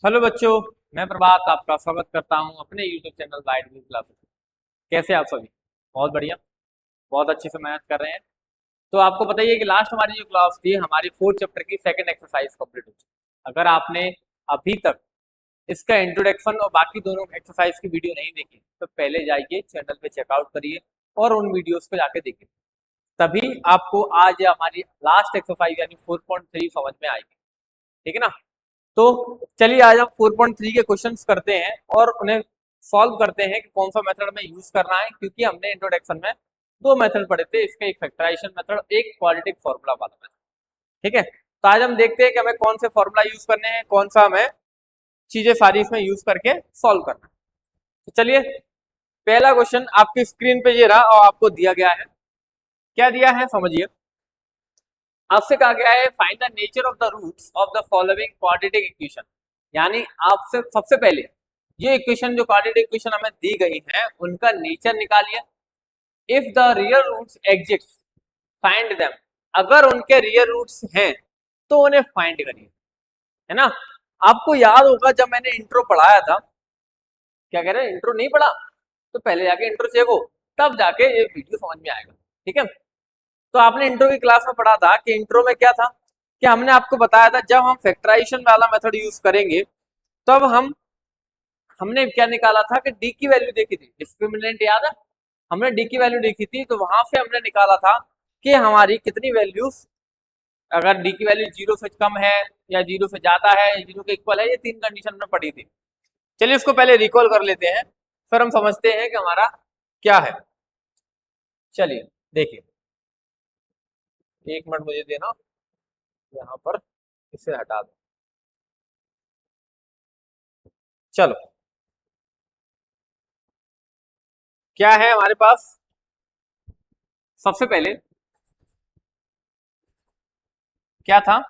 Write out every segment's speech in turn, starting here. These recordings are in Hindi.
हेलो बच्चों। मैं प्रभात आपका स्वागत करता हूं अपने YouTube channel guide with classes. कैसे आप सभी? बहुत बढ़िया। बहुत अच्छे से मेहनत कर रहे हैं। तो आपको पता ही है कि लास्ट हमारी जो क्लास थी हमारी फोर्थ चैप्टर की सेकंड एक्सरसाइज कंप्लीट हो चुकी। अगर आपने अभी तक इसका इंट्रोडक्शन और बाकी दोनों एक्सरसाइज की वीडियो नहीं देखी तो पहले जाइए चैनल पे चेकआउट करिए और उन वीडियोस को जाके देखिए। तभी आपको आज हमारी लास्ट एक्सरसाइज यानी 4.3 समझ में आएगी। ठीक है ना? तो चलिए आज हम 4.3 के क्वेश्चंस करते हैं और उन्हें सॉल्व करते हैं कि कौन सा मेथड में यूज करना है, क्योंकि हमने इंट्रोडक्शन में दो मेथड पढ़े थे, इसका एक फैक्टराइजेशन मेथड, एक क्वाड्रेटिक फॉर्मूला वाला मेथड। ठीक है, तो आज हम देखते हैं कि हमें कौन से फॉर्मूला यूज करने हैं, कौन सा हमें चीजें सारी इसमें यूज करके सॉल्व करना है। तो चलिए पहला क्वेश्चन आपकी स्क्रीन पे ये रहा और आपको दिया गया है। क्या दिया है समझिए। आपसे कहा गया है find the nature of the roots of the following quadratic equation. यानी आपसे सबसे पहले ये इक्वेशन जो क्वाड्रेटिक इक्वेशन हमें दी गई है उनका नेचर निकालिए। If the real roots exist find them. अगर उनके रियल रूट्स हैं तो उन्हें फाइंड करिए, है ना। आपको याद होगा जब मैंने इंट्रो पढ़ाया था, क्या कह रहे हैं, इंट्रो नहीं पढ़ा तो पहले जाके इंट्रो चेको, तब जाके ये वीडियो समझ में आएगा। ठीक है, तो आपने इंट्रो की क्लास में पढ़ा था कि इंट्रो में क्या था कि हमने आपको बताया था जब हम फैक्टराइजेशन वाला मेथड यूज करेंगे तब हमने क्या निकाला था कि डी की वैल्यू देखी थी, डिस्क्रिमिनेंट याद है, हमने डी की वैल्यू देखी थी, तो वहां से हमने निकाला था कि हमारी कितनी वैल्यूज, अगर डी की वैल्यू जीरो से कम है या जीरो से ज्यादा है, जीरो के इक्वल है, ये तीन कंडीशन में पड़ी थी। चलिए इसको पहले रिकॉल कर लेते हैं, फिर हम समझते हैं कि हमारा क्या है। चलिए देखिए, एक मिनट मुझे देना, यहाँ पर इसे हटा दो। चलो क्या है हमारे पास, सबसे पहले क्या था,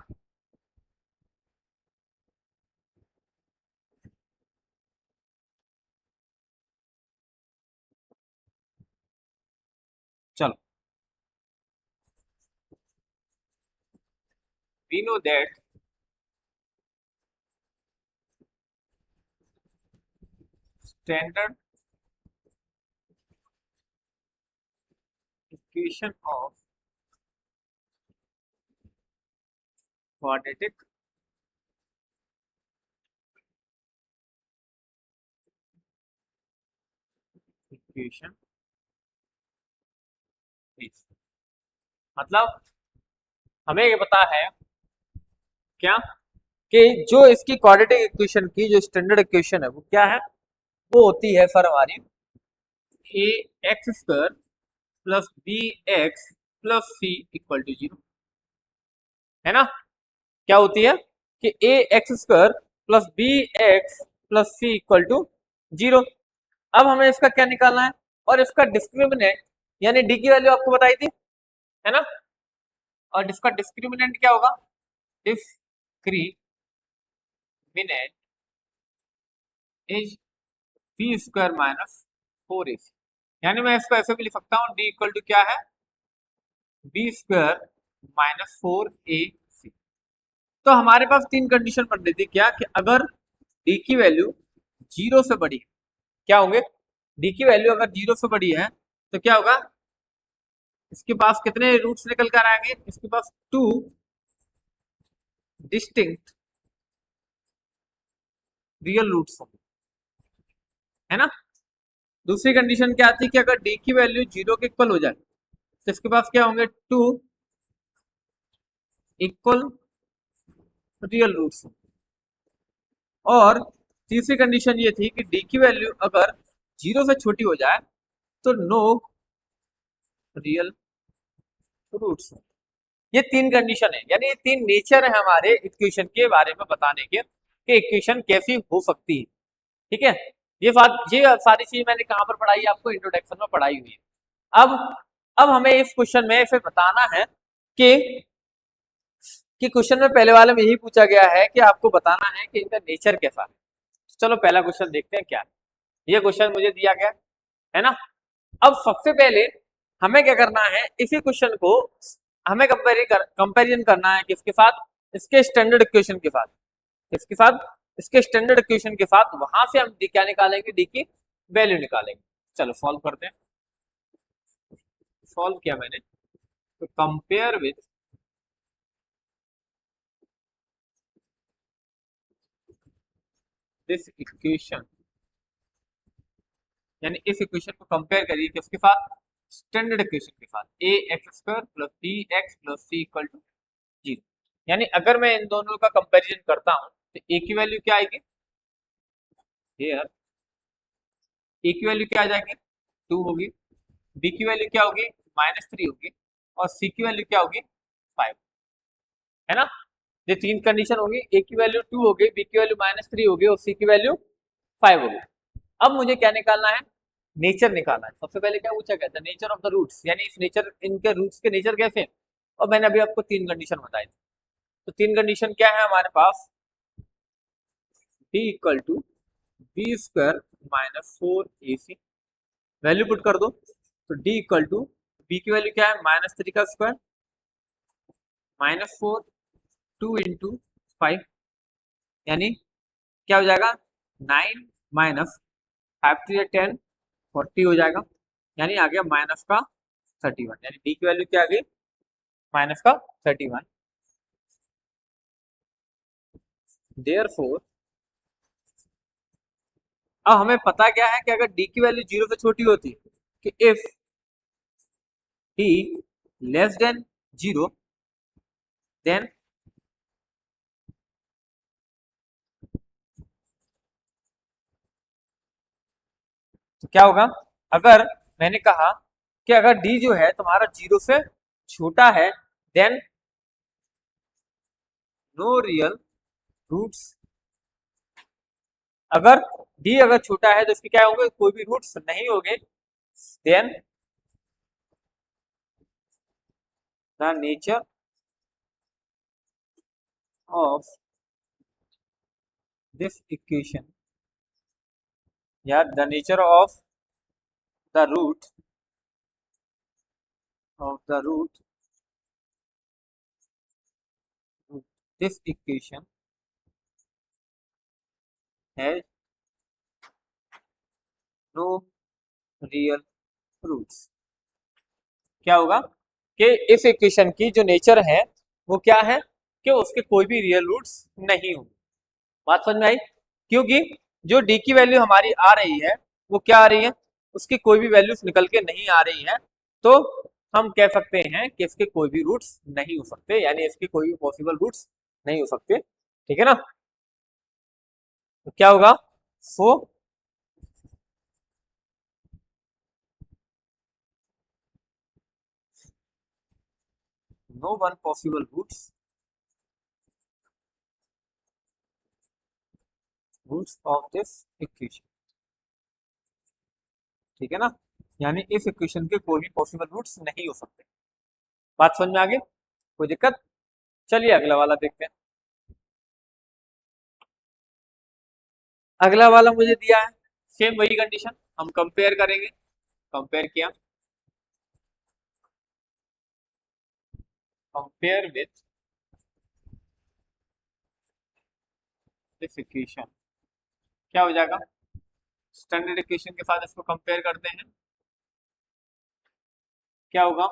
चलो we know that standard equation of quadratic equation is, मतलब हमें ये पता है क्या कि जो इसकी क्वाड्रेटिक इक्वेशन की जो स्टैंडर्ड इक्वेशन है वो क्या है, वो होती है सर हमारी A x square plus B x plus C equal to zero, है ना। क्या होती है कि A x square plus B x plus C equal to zero. अब हमें इसका क्या निकालना है, और इसका डिस्क्रिमिनेंट यानी डी की वैल्यू आपको बताई थी, है ना, और इसका डिस्क्रिमिनेंट क्या होगा, discriminant is B square minus four A C. यानी मैं इसको ऐसे भी लिख सकता हूँ, डी इक्वल टू क्या है, b square minus four A सी। तो हमारे पास तीन कंडीशन बन रही थी, क्या कि अगर डी की वैल्यू जीरो से बड़ी है, क्या होंगे, डी की वैल्यू अगर जीरो से बड़ी है तो क्या होगा, इसके पास कितने रूट्स निकल कर आएंगे, इसके पास टू डिस्टिंक्ट रियल रूट्स होंगे, है ना। दूसरी कंडीशन क्या आती है कि अगर डी की वैल्यू जीरो के इक्वल हो जाए तो इसके पास क्या होंगे, टू इक्वल रियल रूट्स। और तीसरी कंडीशन ये थी कि डी की वैल्यू अगर जीरो से छोटी हो जाए तो नो रियल रूट्स। ये तीन कंडीशन है, यानी ये तीन नेचर है हमारे इक्वेशन के बारे में बताने के कि इक्वेशन कैसी हो सकती है। ठीक है, ये सारी चीज मैंने कहां पर पढ़ाई है, आपको इंट्रोडक्शन में पढ़ाई हुई है। अब हमें इस क्वेश्चन में इसे बताना है कि क्वेश्चन में पहले वाले में यही पूछा गया है कि आपको बताना है कि इनका नेचर कैसा है। चलो पहला क्वेश्चन देखते हैं क्या है। ये क्वेश्चन मुझे दिया गया है ना। अब सबसे पहले हमें क्या करना है, इसी क्वेश्चन को हमें कंपेरिजन करना है किसके साथ, इसके स्टैंडर्ड इक्वेशन के साथ, इसके साथ इसके स्टैंडर्ड इक्वेशन के साथ वहां से हम क्या निकालेंगे, डी की वैल्यू निकालेंगे। चलो सॉल्व करते हैं। सॉल्व किया मैंने, तो कंपेयर विथ दिस इक्वेशन, यानी इस इक्वेशन को कंपेयर करिए किसके साथ, स्टैंडर्ड इक्वेशन के साथ, A x square plus B x plus C equal to 0। यानी अगर मैं इन दोनों का कंपैरिजन करता हूं तो ए की वैल्यू क्या आएगी, हियर ए की वैल्यू क्या आ जाएगी, 2 होगी, बी की वैल्यू क्या होगी, -3 होगी, और सी की वैल्यू क्या होगी, 5, है ना। ये तीन कंडीशन होगी, ए की वैल्यू 2 होगी, बी की वैल्यू -3 होगी और सी की वैल्यू 5 होगी। अब मुझे क्या निकालना है, नेचर निकालना है। सबसे पहले क्या पूछा गया था, नेचर ऑफ द रूट्स, यानी इस नेचर, इनके रूट्स के नेचर कैसे हैं। और मैंने अभी आपको 3 कंडीशन बताई थी। तो 3 कंडीशन क्या है हमारे पास, d equal to b square -4ac, value put कर दो, तो d इक्वल टू बी की वैल्यू क्या है, -3 का स्क्वायर -4 2 इंटू 5, यानी क्या हो जाएगा, 9 माइनस 5 3 10 40 हो जाएगा, यानी आ गया माइनस का 31, यानी डी की वैल्यू क्या आ गई, माइनस का 31। देयरफॉर अब हमें पता क्या है कि अगर डी की वैल्यू 0 से छोटी होती, कि if d less than 0 then तो क्या होगा, अगर मैंने कहा कि अगर डी जो है तुम्हारा 0 से छोटा है, देन नो रियल रूट्स। अगर डी अगर छोटा है तो इसके क्या होंगे, कोई भी रूट्स नहीं होंगे, then the nature of this equation, या the nature of the root of the root this equation has no real roots। क्या होगा कि इस इक्वेशन की जो नेचर है वो क्या है, कि उसके कोई भी रियल रूट्स नहीं होंगे। बात समझ में आई, क्योंकि जो डी की वैल्यू हमारी आ रही है वो क्या आ रही है, उसकी कोई भी वैल्यूज निकल के नहीं आ रही है, तो हम कह सकते हैं कि इसके कोई भी रूट्स नहीं हो सकते, यानी इसके कोई भी पॉसिबल रूट्स नहीं हो सकते, ठीक है ना। तो क्या होगा, so no one possible roots of this equation, ठीक है ना, यानी इस इक्वेशन के कोई भी पॉसिबल रूट्स नहीं हो सकते। बात समझ में आ गई, कोई दिक्कत। चलिए अगला वाला देखते हैं। अगला वाला मुझे दिया है सेम वही कंडीशन, हम कंपेयर करेंगे। कंपेयर किया, कंपेयर विथ दिस इक्वेशन, क्या हो जाएगा, स्टैंडर्ड इक्वेशन के साथ इसको कंपेयर करते हैं, क्या होगा,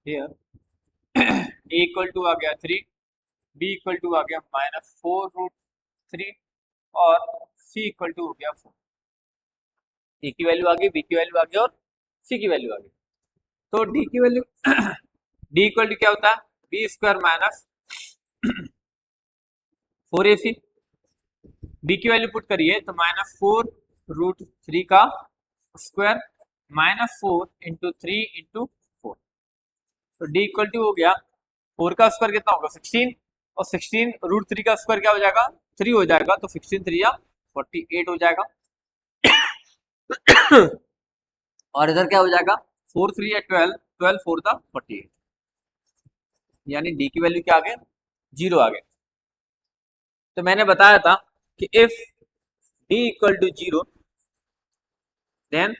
हियर ए इक्वल टू आ गया 3, बी इक्वल टू आ गया -4√3 और सी इक्वल टू हो गया 4। ए की वैल्यू आ गई, बी की वैल्यू आ गई और सी की वैल्यू आ गई। तो डी की वैल्यू डी इक्वल टू क्या होता है, b square minus 4ac, b की वैल्यू पुट करिए तो -4√3 का स्क्वायर -4 इंटू 3 इंटू 4, तो डी इक्वल टू हो गया 4 का स्क्वायर कितना होगा 16, और 16√3 का स्क्वायर क्या हो जाएगा 3 हो जाएगा, तो 16 3 या 48 हो जाएगा और इधर क्या हो जाएगा 4 3 या 12, 12 4 था 48, यानी डी की वैल्यू क्या आ गया 0 आ गया। तो मैंने बताया था कि if d equal to 0 then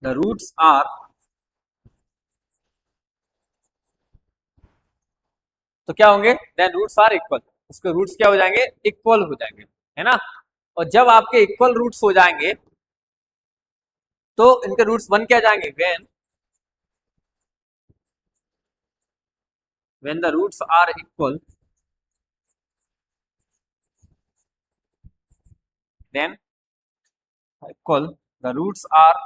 the roots are, तो क्या होंगे, देन रूट्स आर इक्वल, उसके रूट्स क्या हो जाएंगे, इक्वल हो जाएंगे, है ना। और जब आपके इक्वल रूट्स हो जाएंगे तो इनके रूट्स बन क्या जाएंगे, when the roots are then equal the roots are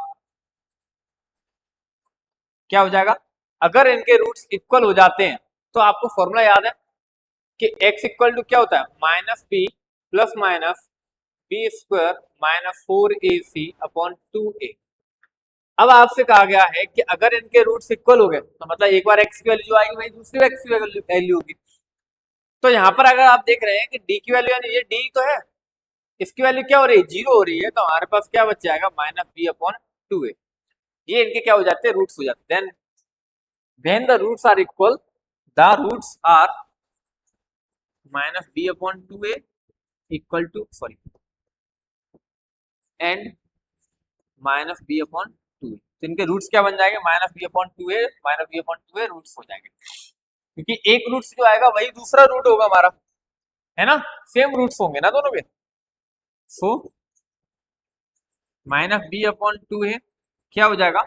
क्या हो जाएगा, अगर इनके रूट्स इक्वल हो जाते हैं तो आपको फॉर्मूला याद है कि x इक्वल टू क्या होता है, minus b plus minus b square minus 4ac upon 2a। अब आपसे कहा गया है कि अगर इनके रूट्स इक्वल हो गए तो मतलब एक बार x की वैल्यू जो आएगी वही दूसरी x की वैल्यू होगी। तो यहाँ पर अगर आप देख रहे हैं कि d की वैल्यू यानी ये d तो है, इसकी वैल्यू क्या हो रही है, 0 हो रही है, तो हमारे पास क्या बच जाएगा, माइनस बी अपॉन 2a। ये इनके क्या हो जाते हैं, रूट्स हो जाते हैं। Then when the roots are equal, the roots are minus b upon 2a equal to and minus b upon 2a। तो इनके रूट्स क्या बन जाएंगे, minus B upon 2a roots हो जाएंगे, क्योंकि एक रूट्स जो आएगा वही दूसरा रूट होगा हमारा, है ना, सेम रूट्स होंगे ना दोनों के। So minus B upon 2a क्या हो जाएगा,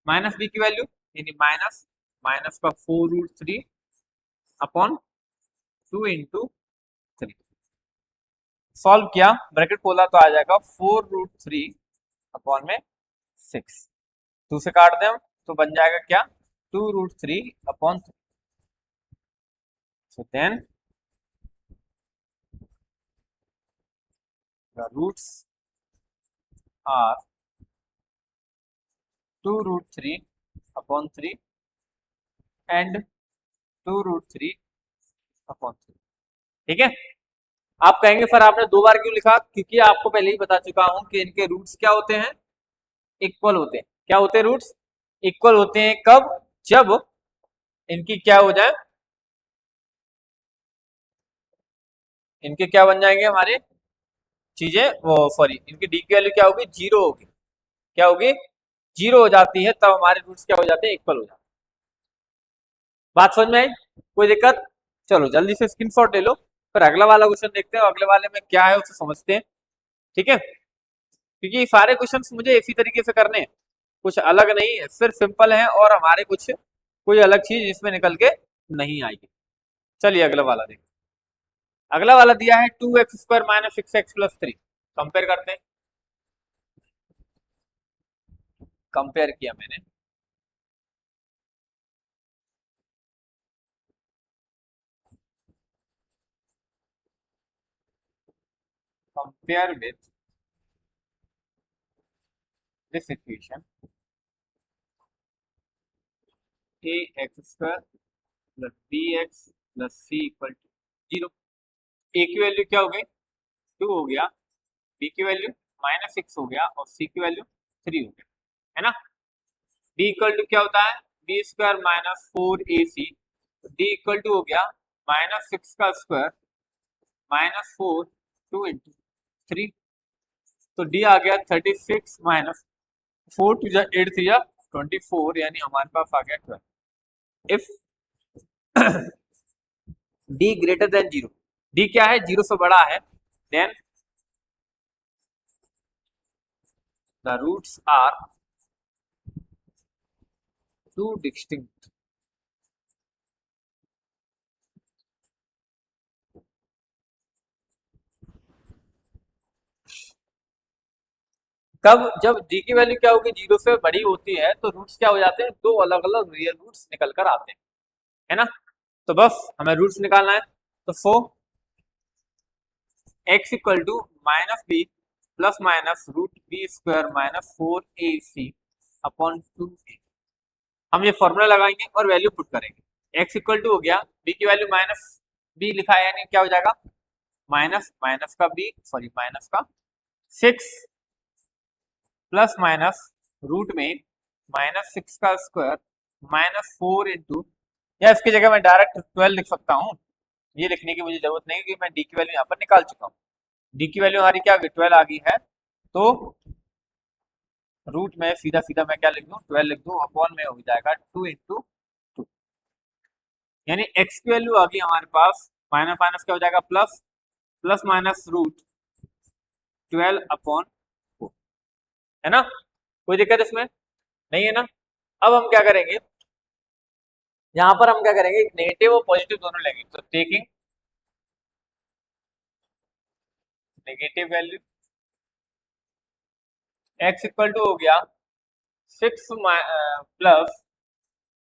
माइनस बी की वैल्यू यानी माइनस माइनस का 4√3 अपॉन 2 इंटू 3। सॉल्व किया, ब्रैकेट खोला तो आ जाएगा 4√3 अपॉन में 6, 2 से काट दें तो बन जाएगा क्या, 2√3 upon 3। So then the roots are 2√3 upon 3 and 2√3 upon 3। ठीक है, आप कहेंगे सर आपने 2 बार क्यों लिखा, क्योंकि आपको पहले ही बता चुका हूं कि इनके रूट्स क्या होते हैं, इक्वल होते हैं। क्या होते हैं रूट्स, इक्वल होते हैं कब, जब इनकी क्या हो जाए, इनके क्या बन जाएंगे हमारे चीजें, वो सॉरी इनकी डी की वैल्यू क्या होगी, 0 होगी, क्या होगी, 0 हो जाती है, तब हमारे रूट्स क्या हो जाते हैं, इक्वल हो जाते हैं। बात समझ में आई, कोई दिक्कत, चलो जल्दी से स्क्रीनशॉट ले लो, फिर अगला वाला क्वेश्चन देखते हैं, अगले वाले में क्या है उसे समझते हैं। ठीक है, क्योंकि सारे क्वेश्चंस मुझे इसी तरीके से करने हैं, कुछ अलग नहीं है, सिर्फ सिंपल है, और हमारे कुछ कोई अलग चीज इसमें निकल के नहीं आएगी। चलिए अगला वाला देखते, अगला वाला दिया है 2x² minus 6x plus 3। Compare करते हैं, कंपेयर किया मैंने, compare with this equation ax² plus bx plus c equal to 0। a की वैल्यू क्या हो गई, 2 हो गया, b की वैल्यू -6 हो गया, और c की वैल्यू 3 हो गया, है ना। d इक्वल टू क्या होता है, b² minus 4ac, d equal to हो गया -6 का स्क्वायर -4 2 इंटू 3, तो d आ गया 36 माइनस 4 टू जा 8 3 जा 24, यानी हमारे पास आ गया 12। If d greater than 0, d क्या है, 0 से बड़ा है, then the roots are two distinct. कब, जब d की वैल्यू क्या होगी, 0 से बड़ी होती है, तो रूट्स क्या हो जाते हैं, 2 अलग अलग रियल रूट्स निकल कर आते हैं, है ना। तो बस हमें रूट्स निकालना है, तो x equal to minus b plus minus √b² minus 4ac upon 2a। हम ये फॉर्मूला लगाएंगे और वैल्यू पुट करेंगे, x इक्वल टू हो गया, b की वैल्यू माइनस बी लिखा है, यानी क्या हो जाएगा, माइनस माइनस का b सॉरी माइनस का 6 प्लस माइनस रूट में -6 का स्क्वायर -4 इंटू, या इसकी जगह मैं डायरेक्ट 12 लिख सकता हूँ, ये लिखने की मुझे जरूरत नहीं, क्योंकि मैं डी की वैल्यू यहाँ पर निकाल चुका हूँ। डी की वैल्यू हमारी क्या आ गई, 12 आ गई है, तो रूट में सीधा सीधा मैं क्या लिख दूँ, 12 लिख दूँ, अपॉन में हो जाएगा 2 इंटू 2, यानी x की वैल्यू आ गई हमारे पास माइनस माइनस क्या हो जाएगा प्लस, प्लस माइनस रूट 12/4, है ना। कोई दिक्कत इसमें नहीं है ना। अब हम क्या करेंगे, यहाँ पर हम क्या करेंगे, नेगेटिव और पॉजिटिव दोनों लेंगे। तो taking negative value x equal to हो गया 6 प्लस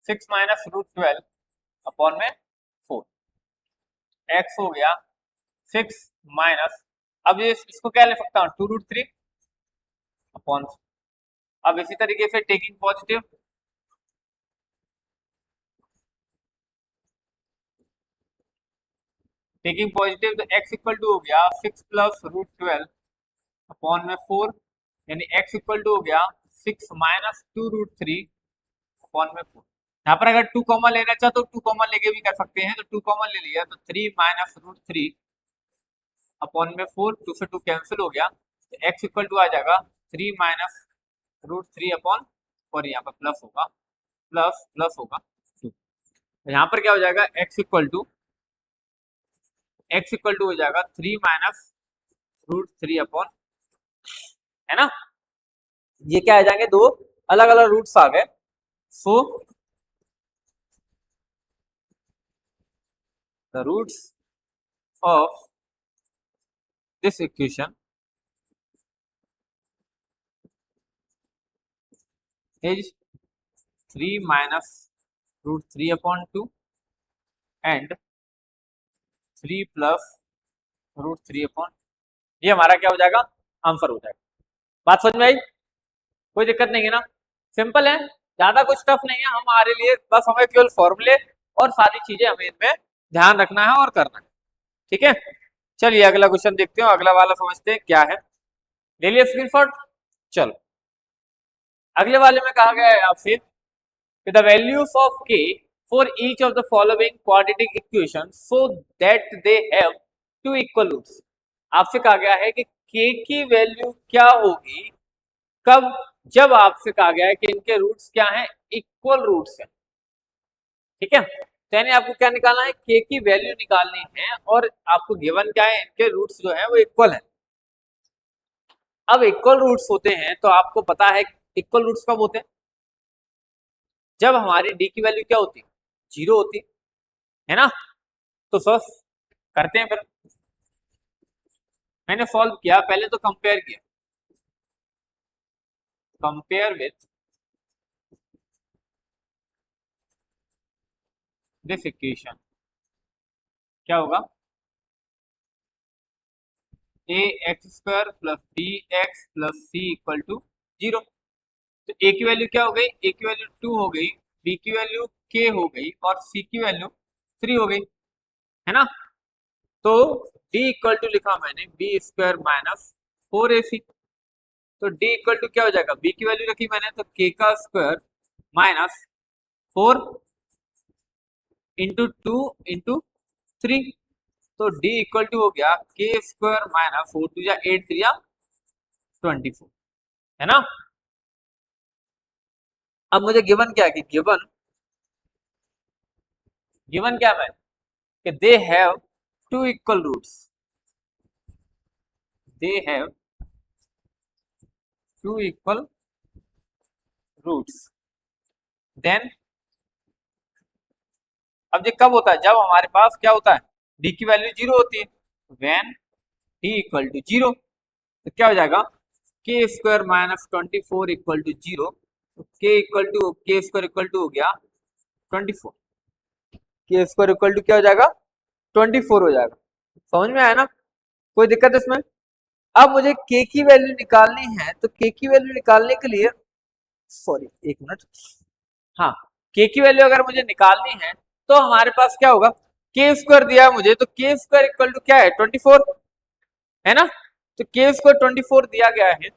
6 माइनस रूट 12/4, x हो गया 6 माइनस, अब ये इसको क्या ले सकता हूँ 2√3/4। अब इसी तरीके से टेकिंग पॉजिटिव, तो x इक्वल टू हो गया 6 प्लस रूट 12/4, यानी x इक्वल टू हो गया 6 माइनस 2√3/4। यहाँ पर अगर 2 कॉमन लेना चाहो तो 2 कॉमन लेके भी कर सकते हैं, तो 2 कॉमन ले लिया तो 3 माइनस रूट 3/4, 2 से 2 कैंसिल हो गया, तो x इक्वल टू आ जाएगा 3 माइनस रूट 3/4, यहाँ पर प्लस होगा, प्लस प्लस होगा 2। तो यहाँ पर क्या हो जाएगा x इक्वल टू हो जाएगा 3 माइनस रूट 3/, है ना। ये क्या आ जाएंगे, दो अलग अलग रूट्स आ गए। So the roots of this equation is 3 minus root 3/2 and 3 plus root 3/, ये हमारा क्या हो जाएगा, आंसर हो जाएगा। बात समझ में आई, कोई दिक्कत नहीं है ना, सिंपल है, ज्यादा कुछ टफ नहीं है हमारे लिए, बस हमें केवल फॉर्मूले और सारी चीजें हमें इनमें ध्यान रखना है और करना है, ठीक है। चलिए अगला क्वेश्चन देखते हो, अगला वाला समझते हैं क्या है, ले लिया स्क्रीनशॉट। चलो अगले वाले में कहा गया है आपसे the values of k for each of the following quadratic equation so that they have two equal roots. आपसे कहा गया है कि k की वैल्यू क्या होगी, कब, जब आपसे कहा गया है कि इनके रूट्स क्या हैं, इक्वल रूट्स हैं, ठीक है। तो यानी आपको क्या निकालना है, k की वैल्यू निकालनी है और आपको गिवन क्या है, इनके रूट्स जो है वो इक्वल है। अब इक्वल रूट्स होते हैं तो आपको पता है इक्वल रूट्स कब होते हैं, जब हमारी डी की वैल्यू क्या होती है, 0 होती है ना। तो बस करते हैं फिर, मैंने सॉल्व किया, पहले तो कंपेयर किया, कंपेयर विथ दिस इक्वेशन, क्या होगा, A x square plus B x plus C equal to 0। तो ए की वैल्यू क्या हो गई, ए की वैल्यू 2 हो गई, बी की वैल्यू k हो गई और सी की वैल्यू 3 हो गई, है ना। तो d इक्वल टू लिखा मैंने बी स्क्वायर माइनस 4ac। तो d इक्वल टू क्या हो जाएगा, b की वैल्यू रखी मैंने तो k का स्क्वायर माइनस 4 इंटू 2 इंटू 3। तो d इक्वल टू हो गया k स्क्वायर माइनस 4 टू या 8 3 24, है ना। अब मुझे गिवन क्या है, गिवन गिवन क्या है कि they have two equal roots, they have two equal roots, then अब ये कब होता है, जब हमारे पास क्या होता है, d की वैल्यू 0 होती है, व्हेन d इक्वल टू 0, तो क्या हो जाएगा k square minus 24 equal to 0। तो k स्क्वायर इक्वल टू हो गया 24, k स्क्वायर इक्वल टू क्या हो जाएगा 24 हो जाएगा। समझ में आया ना, कोई दिक्कत इसमें। अब मुझे k की वैल्यू निकालनी है, तो k की वैल्यू निकालने के लिए, सॉरी एक मिनट, हाँ, k की वैल्यू अगर मुझे निकालनी है तो हमारे पास क्या होगा, k स्क्वायर दिया है मुझे, तो k स्क्वायर इक्वल टू क्या है 24, है ना। तो k स्क्वायर 24 दिया गया है,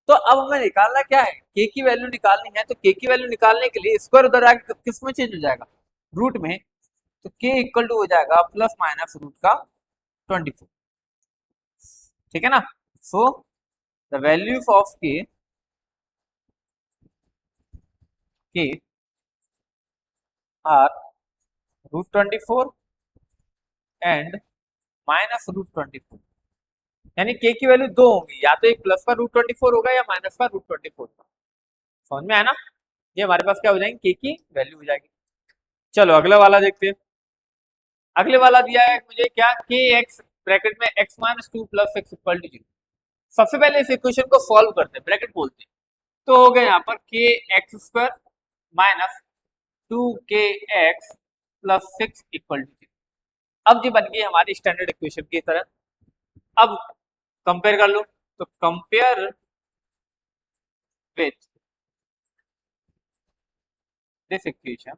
तो अब हमें निकालना क्या है, k की वैल्यू निकालनी है, तो k की वैल्यू निकालने के लिए स्क्वायर उधर आके किस में चेंज हो जाएगा, रूट में। तो k इक्वल टू हो जाएगा प्लस माइनस रूट का 24, ठीक है ना। So the values of k are root 24 and -√24, यानी के की वैल्यू दो होंगी, या तो एक प्लस का √24 होगा या माइनस का √24 होगा। समझ में आया ना? ये हमारे पास क्या हो जाएंगे, के की वैल्यू हो जाएगी। चलो अगला वाला देखते हैं। अगले वाला दिया है मुझे क्या, के एक्स ब्रैकेट में x-2 + x = 0। सबसे पहले इस इक्वेशन को सॉल्व करते हैं, ब्रैकेट बोलते हैं। तो हो गया यहाँ पर kx² - 2kx + 6 = 0। अब ये बन गई हमारी स्टैंडर्ड इक्वेशन की तरह। अब कंपेयर कर लो, तो compare with this equation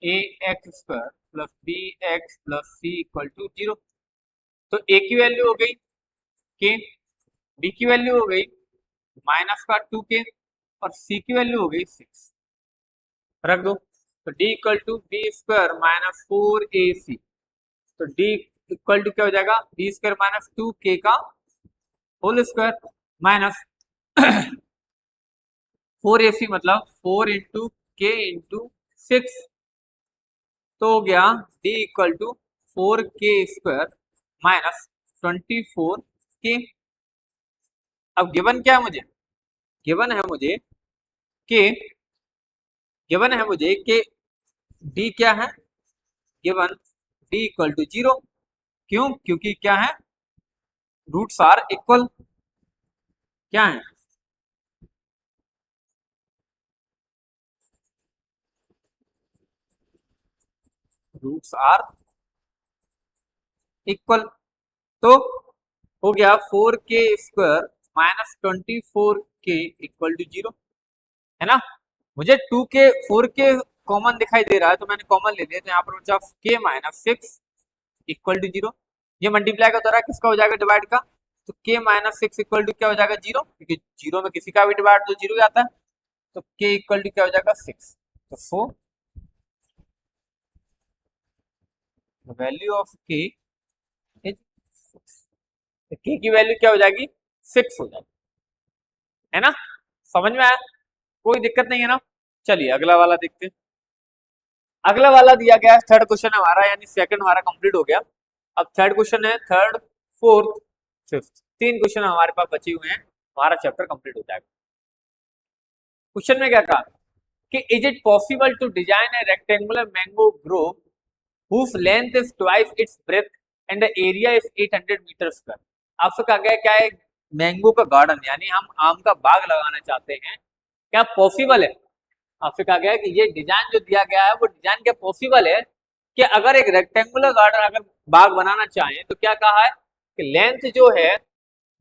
ax² + bx + c = 0। तो a की वैल्यू हो गई k, b की वैल्यू हो गई -2k और c की वैल्यू हो गई 6। रख दो, तो d = b² - 4ac। तो d = क्या हो जाएगा, b² - 2k का होल स्क्वायर माइनस 4ac मतलब 4 × k × 6। तो हो गया d = 4k² - 24k। अब गिवन क्या है मुझे, गिवन है मुझे कि d क्या है, गिवन d = 0। क्यों, क्योंकि क्या है, रूट्स आर इक्वल। क्या है, रूट्स आर इक्वल। तो हो गया 4k² - 24k = 0, है ना? मुझे 2k 4k कॉमन दिखाई दे रहा है, तो मैंने कॉमन ले लिया, तो यहाँ पर बचा k - 6 = 0। ये मल्टीप्लाई का द्वारा किसका हो जाएगा, डिवाइड का, तो k - 6 = क्या हो जाएगा, 0, क्योंकि 0 में किसी का भी डिवाइड तो 0 ही आता है। तो k = क्या हो जाएगा, 6। तो 4 वैल्यू ऑफ k इज 6। तो k की वैल्यू क्या हो जाएगी, 6 हो जाएगी, है ना? समझ में आया, कोई दिक्कत नहीं है ना? चलिए अगला वाला देखते हैं। अगला वाला दिया गया है थर्ड क्वेश्चन हमारा, यानी सेकंड हमारा कंप्लीट हो गया। अब थर्ड क्वेश्चन है, थर्ड फोर्थ फिफ्थ, तीन क्वेश्चन हमारे पास बचे हुए हैं, हमारा चैप्टर कंप्लीट हो जाएगा। क्वेश्चन में क्या कहा कि is it possible to design a rectangular mango grove whose length is twice its breadth and the area is 800 metre square. आपसे कहा गया क्या है, मैंगो का गार्डन, यानी हम आम का बाग लगाना चाहते हैं, क्या पॉसिबल है? आपसे कहा गया है कि ये डिजाइन जो दिया गया है वो डिजाइन क्या पॉसिबल है, कि अगर एक रेक्टेंगुलर गार्डन अगर बाग बनाना चाहें, तो क्या कहा है कि लेंथ जो है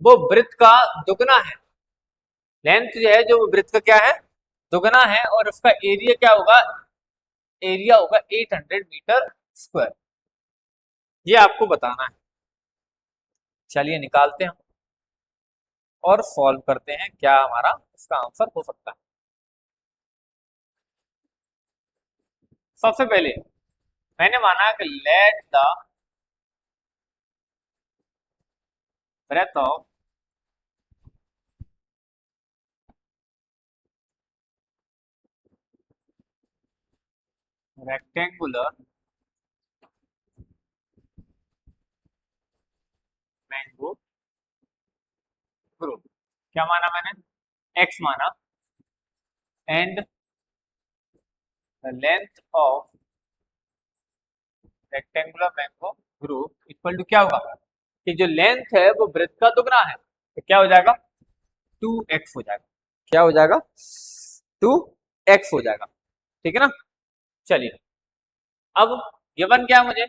वो ब्रेथ का दुगना है। लेंथ जो है जो ब्रेथ का क्या है, दुगना है, और उसका एरिया क्या होगा, एरिया होगा 800 मीटर स्क्वायर। ये आपको बताना है। चलिए निकालते हैं और सॉल्व करते हैं, क्या हमारा इसका आंसर हो सकता है। सबसे पहले मैंने माना कि let the breadth of rectangular mango group, क्या माना मैंने, x माना, and the length of rectangular mango group equal to क्या होगा, कि जो लेंथ है वो ब्रेथ का दुगना है, तो क्या हो जाएगा, 2x हो जाएगा। क्या हो जाएगा, 2x हो जाएगा। ठीक है ना? चलिए अब गिवन क्या है मुझे,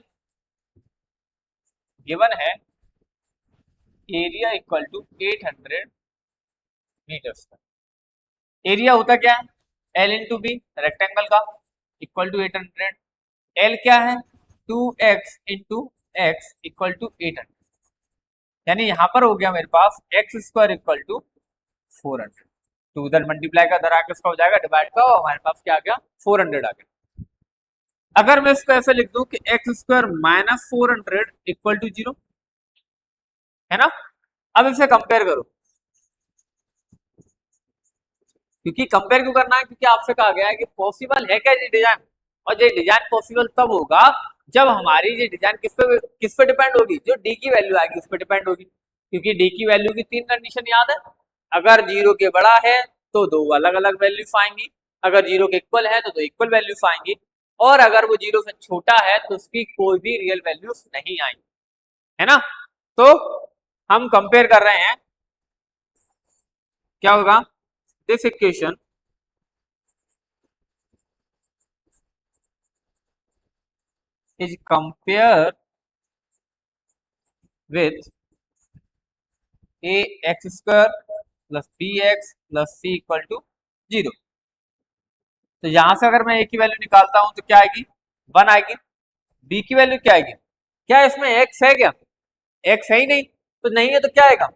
गिवन है area equal to 800 metre square. Area होता क्या है, एल इंटू बी, रेक्टेंगल का, इक्वल टू 800। एल क्या है, 2x into x equal to 800, यानी यहां पर हो गया मेरे पास x² इक्वल टू 400। तो उधर मल्टीप्लाई का दर आके उसका हो जाएगा डिवाइड का, और हमारे पास क्या आ गया, 400 आ गया। अगर मैं इसको ऐसे लिख दूं कि x² - 400 इक्वल टू 0, है ना? अब इसे कंपेयर करो, क्योंकि कंपेयर क्यों करना है, क्योंकि आपसे कहा गया है कि पॉसिबल है क्या ये डिजाइन, और ये डिजाइन पॉसिबल तब होगा जब हमारी ये डिजाइन किस पे डिपेंड होगी, जो डी की वैल्यू आएगी उस पर डिपेंड होगी, क्योंकि डी की वैल्यू की 3 कंडीशन याद है। अगर 0 के बड़ा है तो 2 अलग अलग वैल्यूज आएंगी, अगर 0 के इक्वल है तो 2 इक्वल वैल्यूज आएंगी, और अगर वो 0 से छोटा है तो उसकी कोई भी रियल वैल्यूज नहीं आएंगी, है ना। तो हम कंपेयर कर रहे हैं, क्या होगा, this equation is compare with a x square plus B x plus C equal to 0। तो यहां से अगर मैं ए की वैल्यू निकालता हूं तो क्या आएगी, 1 आएगी। बी की वैल्यू क्या आएगी, क्या इसमें एक्स है, क्या एक्स है ही नहीं, तो नहीं है तो क्या आएगा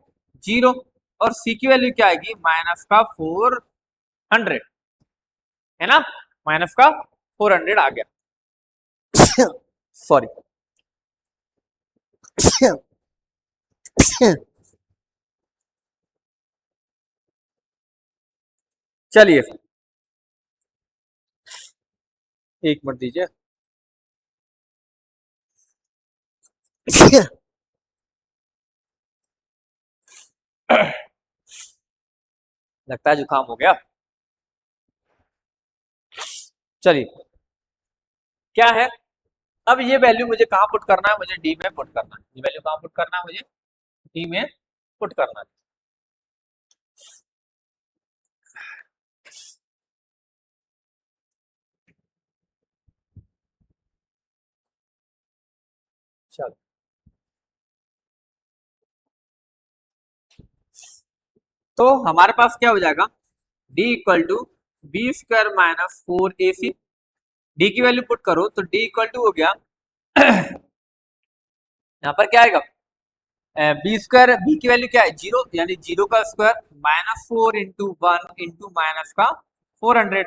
0। और सी की वैल्यू क्या आएगी, माइनस का 400, है ना, माइनस का 400 आ गया। सॉरी। चलिए 1 मिनट दीजिए। लगता है जुकाम हो गया। चलिए क्या है, अब ये वैल्यू मुझे कहाँ पुट करना है, मुझे डी में पुट करना है, ये वैल्यू कहाँ पुट करना है, मुझे डी में पुट करना है। चलो तो हमारे पास क्या हो जाएगा, d equal to b square minus 4ac। D की वैल्यू पुट करो तो d इक्वल टू हो गया यहाँ पर क्या आएगा, बी स्क्वायर, बी की वैल्यू क्या है 0, यानी 0 का square minus 4 into 1 into minus का 400।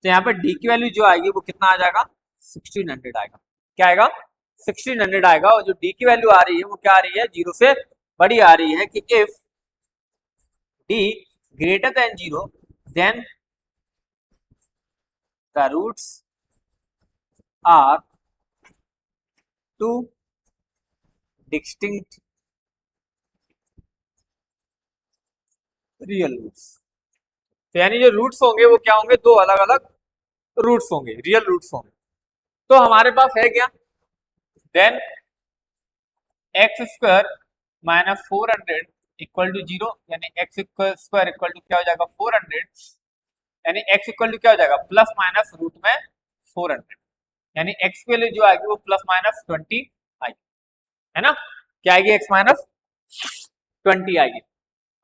तो यहाँ पर डी की वैल्यू जो आएगी वो कितना आ जाएगा, 1600 आएगा। क्या आएगा, 1600 आएगा। और जो डी की वैल्यू आ रही है वो क्या आ रही है, 0 से बड़ी आ रही है कि if d greater than 0 then the roots are two distinct real roots। तो यानी जो रूट्स होंगे वो क्या होंगे, 2 अलग अलग रूट्स होंगे, रियल रूट्स होंगे। तो हमारे पास है क्या, then x square minus 400 equal to 0, यानी एक्स स्क्वायर इक्वल टू क्या हो जाएगा 400, यानी एक्स इक्वल टू क्या हो जाएगा प्लस माइनस रूट में 400, यानी एक्स के लिए जो आएगी वो प्लस माइनस 20 आएगी, है ना। क्या आएगी, एक्स माइनस 20 आएगी।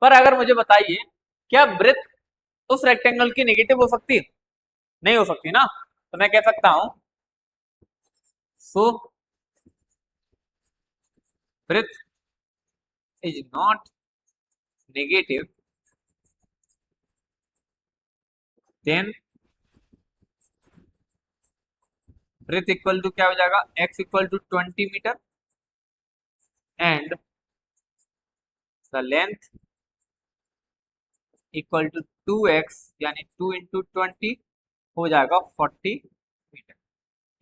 पर अगर मुझे बताइए क्या ब्रेथ उस रेक्टेंगल की नेगेटिव हो सकती है, नहीं हो सकती ना। तो मैं कह सकता हूं so breadth is not negative then breadth equal to क्या हो जाएगा, X equal to 20 metre and the length equal to 2x, यानी 2 इंटू 20 हो जाएगा 40 मीटर।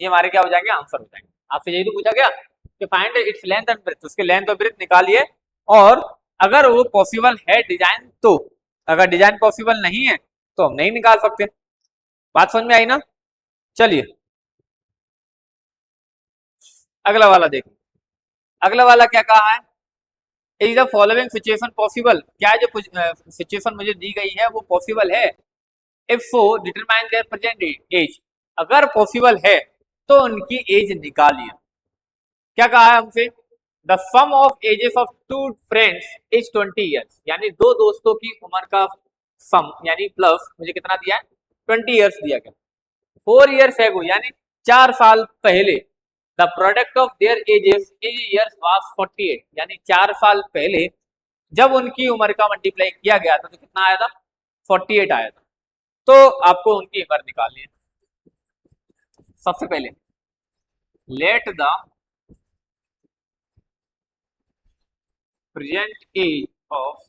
ये हमारे क्या हो जाएंगे, आंसर हो जाएंगे। आपसे यही तो पूछा गया कि find its length and breadth, उसके लेंथ और ब्रेथ निकालिए। और अगर वो पॉसिबल है डिजाइन तो, अगर डिजाइन पॉसिबल नहीं है तो हम नहीं निकाल सकते। बात समझ में आई ना। चलिए अगला वाला देखिए, अगला वाला क्या कहा है, is the following situation possible. क्या जो सिचुएशन मुझे दी गई है वो पॉसिबल है, if so determine their present age. अगर पॉसिबल है तो उनकी एज निकालिए। क्या कहा है हमसे, the sum of ages of two friends is 20 years, यानी दो दोस्तों की उम्र का सम यानी प्लस मुझे कितना दिया है 20 ईयर्स दिया गया। 4 ईयर्स है वो, यानी 4 साल पहले the product of their edges is years was 48, यानी 4 साल पहले जब उनकी उम्र का मल्टीप्लाई किया गया था तो कितना आया था 48 आया था। तो आपको उनकी उम्र निकालनी है। सबसे पहले let the present age of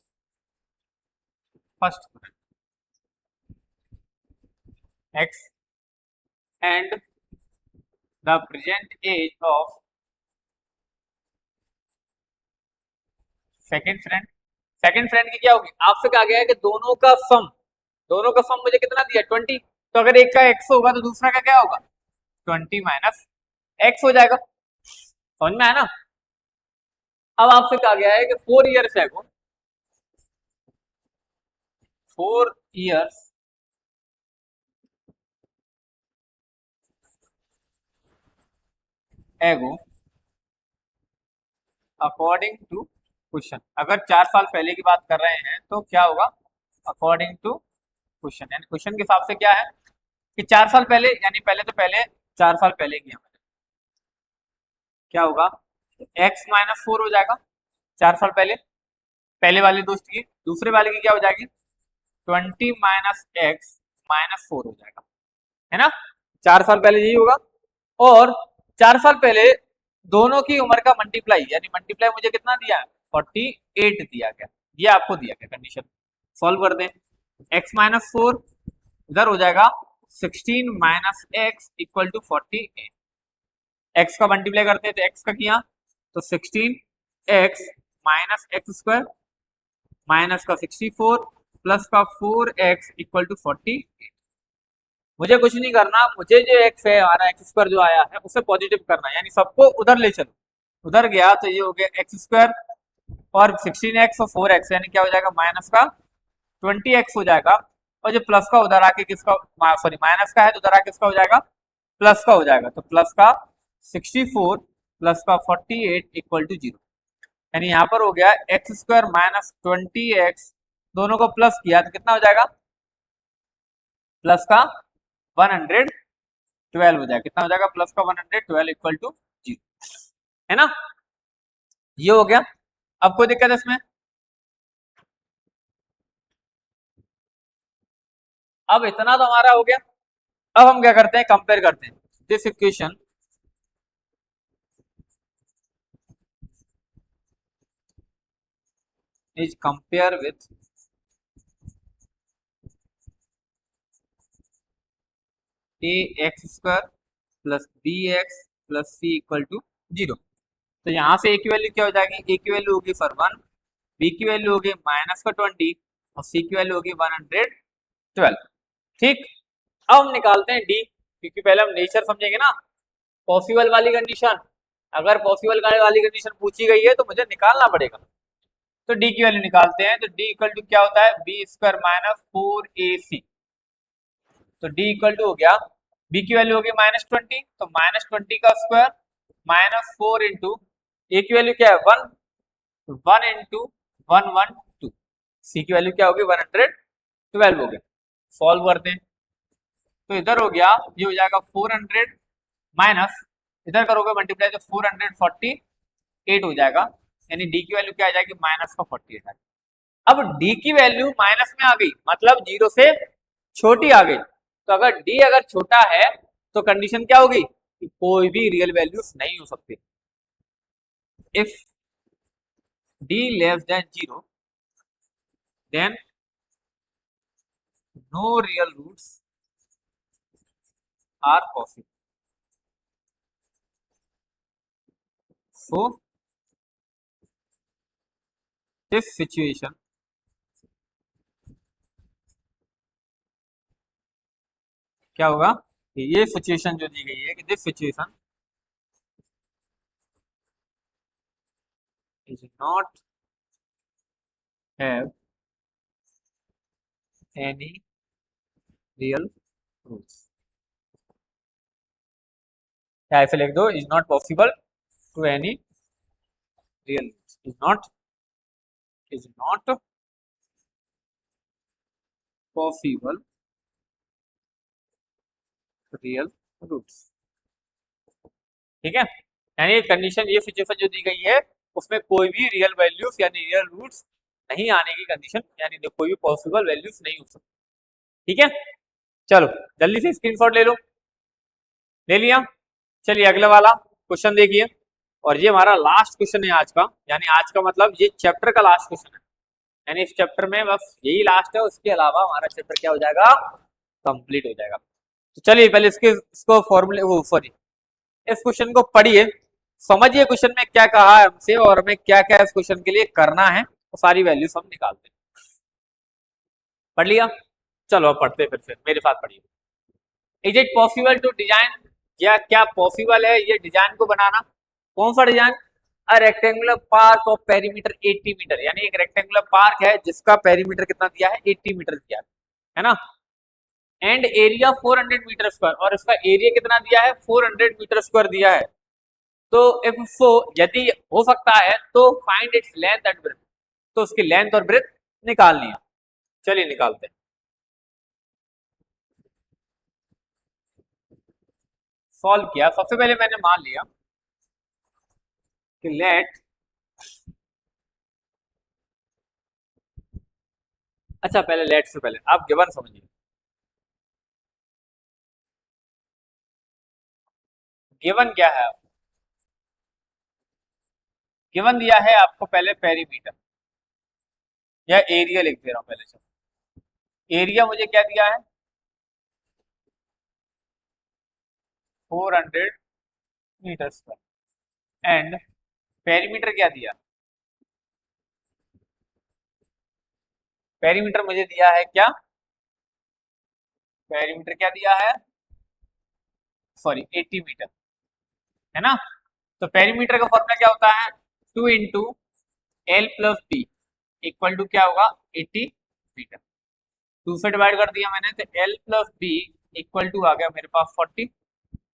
first x and the present age of second friend. Second friend की क्या होगी, आपसे कहा गया है कि दोनों का सम मुझे कितना दिया 20, तो अगर एक का x होगा तो दूसरा का क्या होगा 20 माइनस x हो जाएगा। समझ में आया ना। अब आपसे कहा गया है कि 4 years ago 4 years ago according to question. अगर 4 साल पहले की बात कर रहे हैं तो क्या होगा अकॉर्डिंग टू क्वेश्चन, यानी क्वेश्चन के हिसाब से क्या है कि 4 साल पहले, यानी पहले 4 साल पहले की हमें क्या होगा x-4 हो जाएगा 4 साल पहले, पहले वाले दोस्त की। दूसरे वाले की क्या हो जाएगी 20 माइनस एक्स माइनस 4 हो जाएगा, है ना। 4 साल पहले यही होगा। और 4 साल पहले दोनों की उम्र का मल्टीप्लाई, यानी मल्टीप्लाई मुझे कितना दिया है 48 दिया गया, ये आपको दिया गया कंडीशन। सॉल्व कर दें, x-4 इधर हो जाएगा 16 माइनस एक्स इक्वल टू 48। एक्स का मल्टीप्लाई करते हैं तो एक्स का किया तो 16x minus x square minus का 64 प्लस का 4x इक्वल टू 48। मुझे कुछ नहीं करना, मुझे जो एक्स है हमारा एक्स स्क्वायर जो आया है उसे पॉजिटिव करना है, यानी सबको उधर ले चलो। उधर गया तो ये हो गया एक्स स्क्वायर और 16x और 4x, यानी क्या हो जाएगा माइनस का 20x हो जाएगा। और जो प्लस का उधर आके किसका, सॉरी माइनस का है तो उधर आके किसका हो जाएगा प्लस का हो जाएगा। तो प्लस का 64 प्लस का 48 इक्वल टू 0, यानी यहाँ पर हो गया एक्स स्क्वायर माइनस 20x, दोनों को प्लस किया तो कितना हो जाएगा प्लस का 112 हो जाएगा। कितना हो जाएगा प्लस का 112 इक्वल टू 0, है ना। ये हो गया। अब कोई दिक्कत है इसमें, अब इतना तो हमारा हो गया। अब हम क्या करते हैं कंपेयर करते हैं this equation is compare with a x square plus B x plus C equal to 0। तो यहाँ से ए की वैल्यू क्या हो जाएगी, ए की वैल्यू होगी फॉर 1, बी की वैल्यू होगी माइनस का 20 और सी की वैल्यू होगी 112। ठीक, अब हम निकालते हैं डी, क्योंकि पहले हम नेचर समझेंगे ना पॉसिबल वाली कंडीशन। अगर पॉसिबल वाली कंडीशन पूछी गई है तो मुझे निकालना पड़ेगा। तो डी की वैल्यू निकालते हैं, तो डी इक्वल टू क्या होता है बी स्क्वायर माइनस 4ac। तो डी इक्वल टू हो गया, बी की वैल्यू होगी -20, तो -20 का स्क्वायर माइनस 4 इंटू ए की वैल्यू क्या है 1, 1 इंटू 112, सी की वैल्यू क्या होगी 112 हो गया। सॉल्व करते हैं तो इधर हो गया, ये हो जाएगा 400 माइनस इधर करोगे मल्टीप्लाई तो 448 हो जाएगा, यानी डी की वैल्यू क्या आ जाएगी माइनस का 48 आ जाएगी। अब डी की वैल्यू माइनस में आ गई, मतलब 0 से छोटी आ गई। तो अगर डी अगर छोटा है तो कंडीशन क्या होगी कि कोई भी रियल वैल्यूज नहीं हो सकती। If d less than 0 then no real roots are possible. So this situation क्या होगा कि ये सिचुएशन जो दी गई है कि this situation is not have any real roots, या ऐसे लिख दो is not possible to any real roots, is not possible real roots. ठीक है, यानी कंडीशन ये सिचुएशन जो दी गई है उसमें कोई भी रियल वैल्यूज यानी रियल रूट्स नहीं आने की कंडीशन, यानी कोई भी पॉसिबल वैल्यूज नहीं हो सकती। ठीक है, चलो जल्दी से स्क्रीनशॉट ले लो, ले लिया। चलिए अगला वाला क्वेश्चन देखिए, और ये हमारा लास्ट क्वेश्चन है आज का, यानी आज का मतलब ये चैप्टर का लास्ट क्वेश्चन है, यानी इस चैप्टर में बस यही लास्ट है, उसके अलावा हमारा चैप्टर क्या हो जाएगा कंप्लीट हो जाएगा। तो चलिए पहले इसको फॉर्मूले वो सॉरी इस क्वेश्चन को पढ़िए, समझिए क्वेश्चन में क्या कहा है हमसे और हमें क्या क्या इस क्वेश्चन के लिए करना है, तो सारी वैल्यूज हम निकालते हैं। पढ़ लिया? चलो अब पढ़ते फिर से, मेरे साथ पढ़िए। Is it possible to design, या क्या पॉसिबल है ये डिजाइन को बनाना? कौन सा design? A rectangular park of perimeter 80 metre, यानी एक रेक्टेंगुलर पार्क है जिसका पेरीमीटर कितना दिया है? 80 मीटर दिया है ना, एंड एरिया 400 मीटर स्क्वायर, और इसका एरिया कितना दिया है? 400 मीटर स्क्वायर दिया है। तो इफ सो, यदि हो सकता है तो find its length and breadth, तो उसकी लेंथ और ब्रेथ निकालनी है। चलिए निकालते हैं। सॉल्व किया, सबसे पहले मैंने मान लिया कि लेट, अच्छा पहले लेट से पहले आप गिवन समझिए। गिवन क्या है? गिवन दिया है आपको पहले पेरीमीटर, या एरिया लिख दे रहा हूं पहले से। एरिया मुझे क्या दिया है? 400 मीटर स्क्वायर, एंड पेरीमीटर क्या दिया? पेरीमीटर मुझे दिया है क्या? पेरीमीटर क्या दिया है? सॉरी 80 मीटर, है ना। तो पेरीमीटर का फॉर्मूला क्या होता है? 2 into L plus B equal to क्या होगा? 80 मीटर। 2 से डिवाइड कर दिया मैंने, तो L plus B equal to आ गया मेरे पास 40।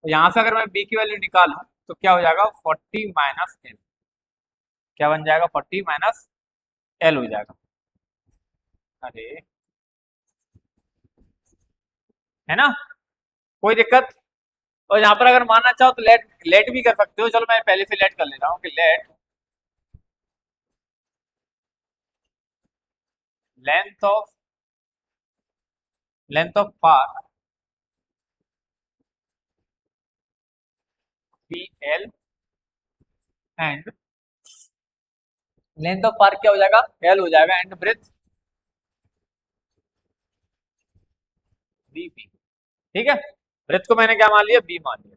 तो यहाँ से अगर मैं बी की वैल्यू निकालूं तो क्या हो जाएगा? 40 माइनस एल, क्या बन जाएगा? 40 माइनस एल हो जाएगा। अरे, है ना, कोई दिक्कत? और यहाँ पर अगर मानना चाहो तो लेट लेट भी कर सकते हो। चलो मैं पहले से लेट कर लेता हूँ कि late length of path P L, and length of park क्या हो जाएगा? एल हो जाएगा, एंड ब्रेथ बी बी। ठीक है, ब्रेथ को मैंने क्या मान लिया? बी मान लिया।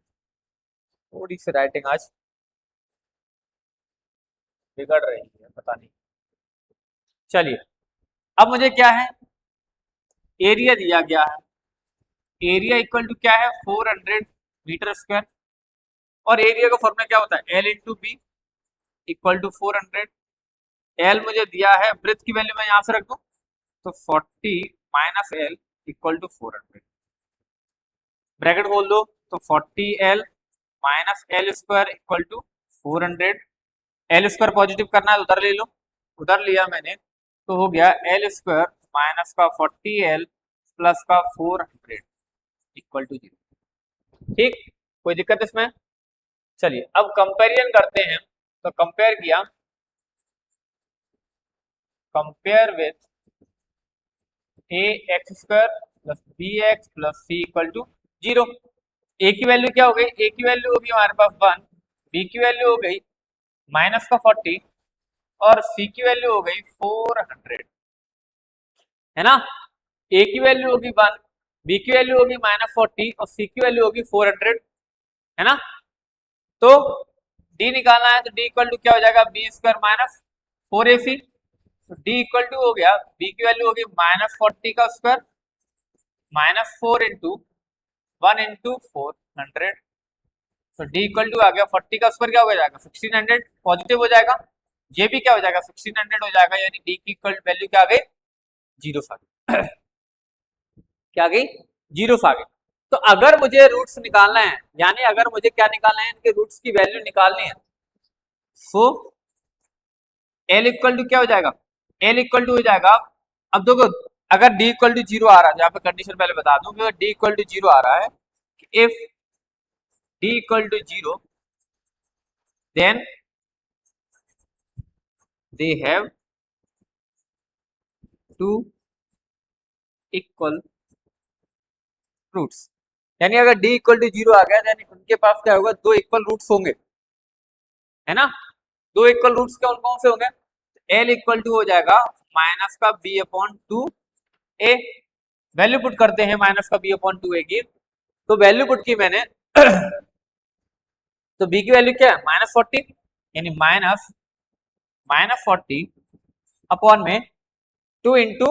थोड़ी सी राइटिंग आज बिगड़ रही है, पता नहीं। चलिए, अब मुझे क्या है? एरिया दिया गया है। एरिया इक्वल टू क्या है? 400 मीटर स्क्वायर, और एरिया का फॉर्मूला क्या होता है? L into B equal to 400। L मुझे दिया है, ब्रेथ की वैल्यू मैं यहां से रख दूं, तो 40 minus L equal to 400, bracket खोल दो, तो 40 L minus L square equal to 400। L square positive करना है तो उधर ले लो, उधर लिया मैंने, तो हो गया एल स्क्वायर माइनस का 40 एल प्लस का 400 इक्वल टू 0। ठीक, कोई दिक्कत इसमें? चलिए अब कंपेरिजन करते हैं। तो कंपेयर किया, compare with a x square plus B x plus C equal to 0। A की वैल्यू क्या हो गई? ए की वैल्यू होगी हमारे पास 1, बी की वैल्यू हो गई माइनस का 40, और सी की वैल्यू हो गई 400, है ना। ए की वैल्यू होगी 1, बी की वैल्यू होगी माइनस 40, और सी की वैल्यू होगी 400, है ना। तो डी निकालना है, तो डी इक्वल टू क्या हो जाएगा? B square minus 4ac। तो डी इक्वल टू हो गया, बी की वैल्यू होगी माइनस 40 का स्क्वायर माइनस 4 इंटू 1 इंटू 400। तो डी इक्वल टू आ गया 40 का स्क्वायर क्या हो जाएगा? 1600, पॉजिटिव हो जाएगा। ये भी क्या हो जाएगा? 1600 हो जाएगा, यानी डी की इक्वल वैल्यू क्या आ गई? 0 आ गई। क्या आ गई? 0 आ गई। तो अगर मुझे रूट्स निकालना है, यानी अगर मुझे क्या निकालना है? इनके रूट्स की वैल्यू निकालनी है, सो एल इक्वल टू क्या हो जाएगा? एल इक्वल टू हो जाएगा, अब देखो, अगर डी इक्वल टू 0 आ रहा है, यहाँ पे कंडीशन पहले बता दूं, अगर डी इक्वल टू 0 आ रहा है, if D equal to 0 then they have two equal roots. यानी अगर d इक्वल टू 0 आ गया, यानी उनके पास क्या होगा? 2 इक्वल रूट्स होंगे, है ना। 2 इक्वल रूट्स कौन कौन से होंगे? l इक्वल टू हो जाएगा माइनस का b upon 2a। Value put करते हैं माइनस का b अपॉन 2a की, तो वैल्यू पुट की मैंने तो बी की वैल्यू क्या है -40, यानी -40 अपॉन में 2 इंटू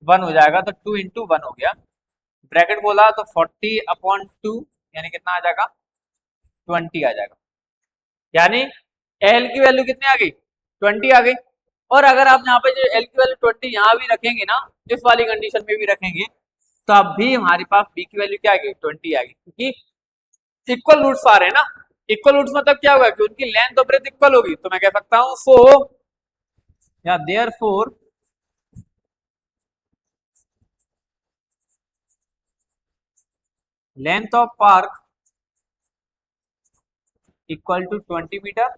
1 हो जाएगा, तो 2 इंटू 1 हो गया, ब्रैकेट बोला तो 40 अपॉन 2 यानी कितना आ जाएगा 20 आ जाएगा, यानी एल की वैल्यू कितनी आ गई 20 आ गई। और अगर आप यहाँ पे जो एल की वैल्यू 20 यहाँ भी रखेंगे ना, इस वाली कंडीशन में भी रखेंगे, तो अब भी हमारे पास बी की वैल्यू क्या आ गई 20 आ गई, क्योंकि इक्वल रूट्स आ रहे हैं ना। इक्वल रूट्स मतलब क्या होगा कि उनकी लेंथ और ब्रेथ इक्वल होगी, तो मैं कह सकता हूं सो या therefore length of park equal to 20 metre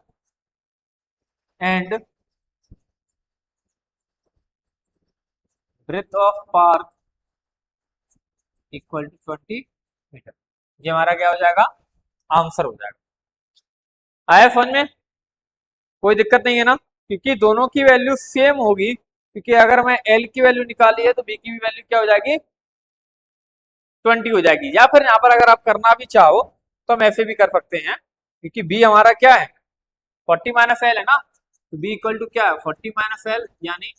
and breadth of park equal to 20 metre. ये हमारा क्या हो जाएगा आंसर हो जाएगा। आया समझ में, कोई दिक्कत नहीं है ना, क्योंकि दोनों की वैल्यू सेम होगी, क्योंकि अगर मैं एल की वैल्यू निकाली है तो बी की भी वैल्यू क्या हो जाएगी 20 हो जाएगी। या फिर यहाँ पर अगर आप करना भी चाहो तो हम ऐसे भी कर सकते हैं, क्योंकि बी हमारा क्या है 40 माइनस एल है ना, तो बी इक्वल टू क्या है 40 माइनस एल, यानी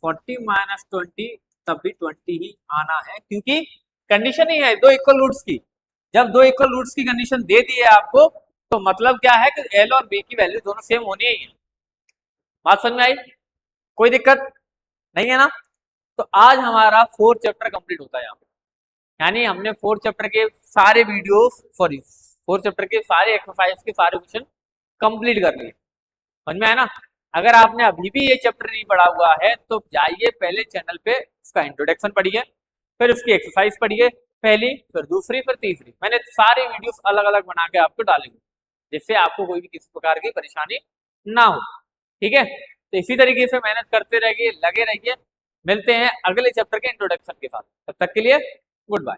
40 माइनस 20, तब भी 20 ही आना है, क्योंकि कंडीशन ही है दो इक्वल रूट्स की। जब दो इक्वल रूट्स की कंडीशन दे दी है आपको, तो मतलब क्या है कि एल और बी की वैल्यू दोनों सेम होनी ही है। बात समझ में आई, कोई दिक्कत नहीं है ना। तो आज हमारा 4th चैप्टर कंप्लीट होता है यहाँ पे, यानी हमने 4th चैप्टर के सारे वीडियोस, सॉरी 4th चैप्टर के सारे एक्सरसाइज के सारे क्वेश्चन कंप्लीट कर लिए। समझ में आया ना। अगर आपने अभी भी ये चैप्टर नहीं पढ़ा हुआ है तो जाइए पहले चैनल पे इसका इंट्रोडक्शन पढ़िए, फिर उसकी एक्सरसाइज पढ़िए, पहली फिर दूसरी फिर तीसरी। मैंने सारे वीडियोस अलग अलग बना के आपको डाले हुए, जिससे आपको कोई भी किसी प्रकार की परेशानी ना हो। ठीक है, तो इसी तरीके से मेहनत करते रहिए, लगे रहिए। मिलते हैं अगले चैप्टर के इंट्रोडक्शन के साथ, तब तक के लिए गुड बाय।